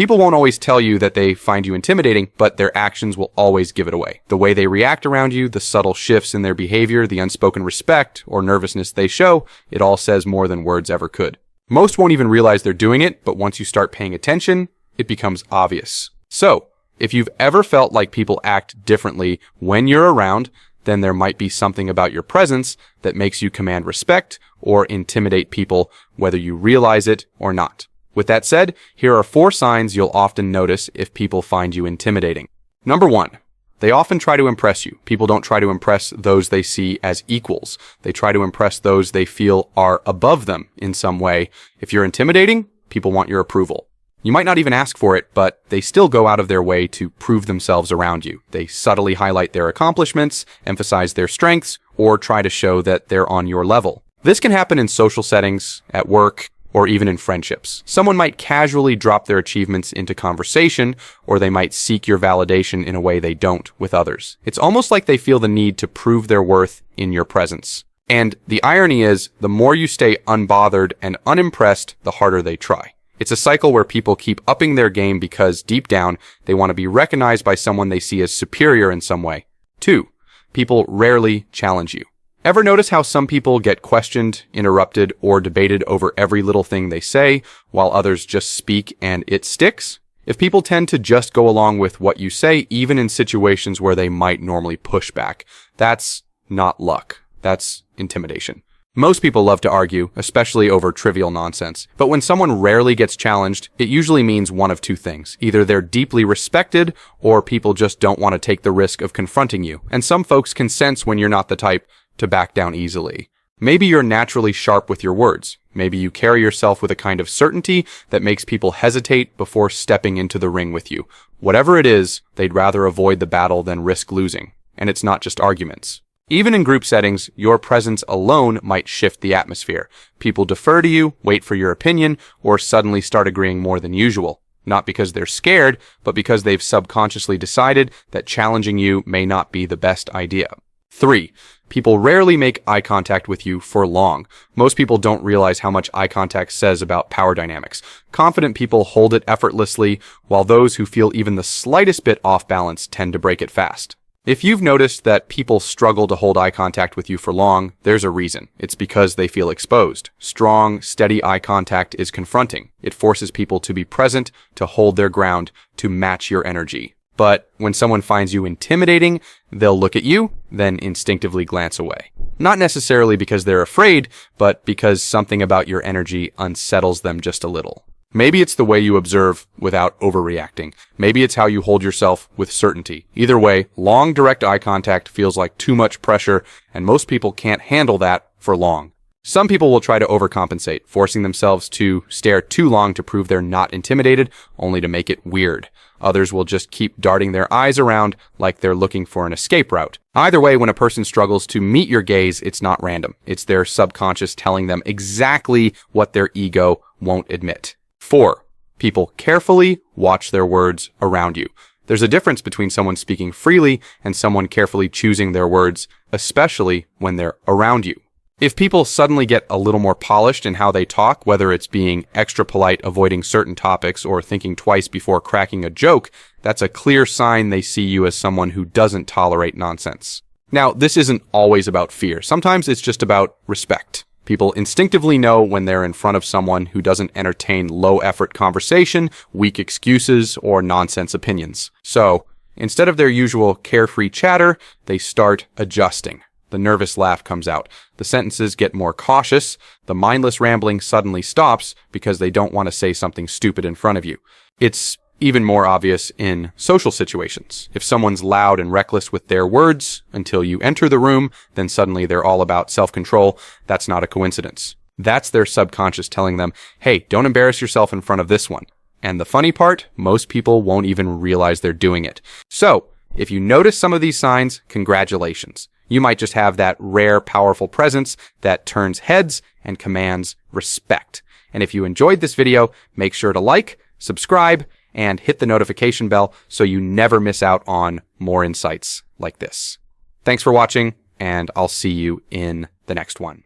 People won't always tell you that they find you intimidating, but their actions will always give it away. The way they react around you, the subtle shifts in their behavior, the unspoken respect or nervousness they show, it all says more than words ever could. Most won't even realize they're doing it, but once you start paying attention, it becomes obvious. So, if you've ever felt like people act differently when you're around, then there might be something about your presence that makes you command respect or intimidate people, whether you realize it or not. With that said, here are 4 signs you'll often notice if people find you intimidating. Number 1, they often try to impress you. People don't try to impress those they see as equals. They try to impress those they feel are above them in some way. If you're intimidating, people want your approval. You might not even ask for it, but they still go out of their way to prove themselves around you. They subtly highlight their accomplishments, emphasize their strengths, or try to show that they're on your level. This can happen in social settings, at work, or even in friendships. Someone might casually drop their achievements into conversation, or they might seek your validation in a way they don't with others. It's almost like they feel the need to prove their worth in your presence. And the irony is, the more you stay unbothered and unimpressed, the harder they try. It's a cycle where people keep upping their game because, deep down, they want to be recognized by someone they see as superior in some way. 2, people rarely challenge you. Ever notice how some people get questioned, interrupted, or debated over every little thing they say, while others just speak and it sticks? If people tend to just go along with what you say, even in situations where they might normally push back, that's not luck. That's intimidation. Most people love to argue, especially over trivial nonsense. But when someone rarely gets challenged, it usually means one of 2 things. Either they're deeply respected, or people just don't want to take the risk of confronting you. And some folks can sense when you're not the type to back down easily. Maybe you're naturally sharp with your words. Maybe you carry yourself with a kind of certainty that makes people hesitate before stepping into the ring with you. Whatever it is, they'd rather avoid the battle than risk losing. And it's not just arguments. Even in group settings, your presence alone might shift the atmosphere. People defer to you, wait for your opinion, or suddenly start agreeing more than usual. Not because they're scared, but because they've subconsciously decided that challenging you may not be the best idea. 3, people rarely make eye contact with you for long. Most people don't realize how much eye contact says about power dynamics. Confident people hold it effortlessly, while those who feel even the slightest bit off balance tend to break it fast. If you've noticed that people struggle to hold eye contact with you for long, there's a reason. It's because they feel exposed. Strong, steady eye contact is confronting. It forces people to be present, to hold their ground, to match your energy. But when someone finds you intimidating, they'll look at you, then instinctively glance away. Not necessarily because they're afraid, but because something about your energy unsettles them just a little. Maybe it's the way you observe without overreacting. Maybe it's how you hold yourself with certainty. Either way, long direct eye contact feels like too much pressure, and most people can't handle that for long. Some people will try to overcompensate, forcing themselves to stare too long to prove they're not intimidated, only to make it weird. Others will just keep darting their eyes around like they're looking for an escape route. Either way, when a person struggles to meet your gaze, it's not random. It's their subconscious telling them exactly what their ego won't admit. 4, people carefully watch their words around you. There's a difference between someone speaking freely and someone carefully choosing their words, especially when they're around you. If people suddenly get a little more polished in how they talk, whether it's being extra polite, avoiding certain topics, or thinking twice before cracking a joke, that's a clear sign they see you as someone who doesn't tolerate nonsense. Now, this isn't always about fear. Sometimes it's just about respect. People instinctively know when they're in front of someone who doesn't entertain low-effort conversation, weak excuses, or nonsense opinions. So, instead of their usual carefree chatter, they start adjusting. The nervous laugh comes out. The sentences get more cautious. The mindless rambling suddenly stops because they don't want to say something stupid in front of you. It's even more obvious in social situations. If someone's loud and reckless with their words until you enter the room, then suddenly they're all about self-control. That's not a coincidence. That's their subconscious telling them, hey, don't embarrass yourself in front of this one. And the funny part, most people won't even realize they're doing it. So, if you notice some of these signs, congratulations. You might just have that rare, powerful presence that turns heads and commands respect. And if you enjoyed this video, make sure to like, subscribe, and hit the notification bell so you never miss out on more insights like this. Thanks for watching, and I'll see you in the next one.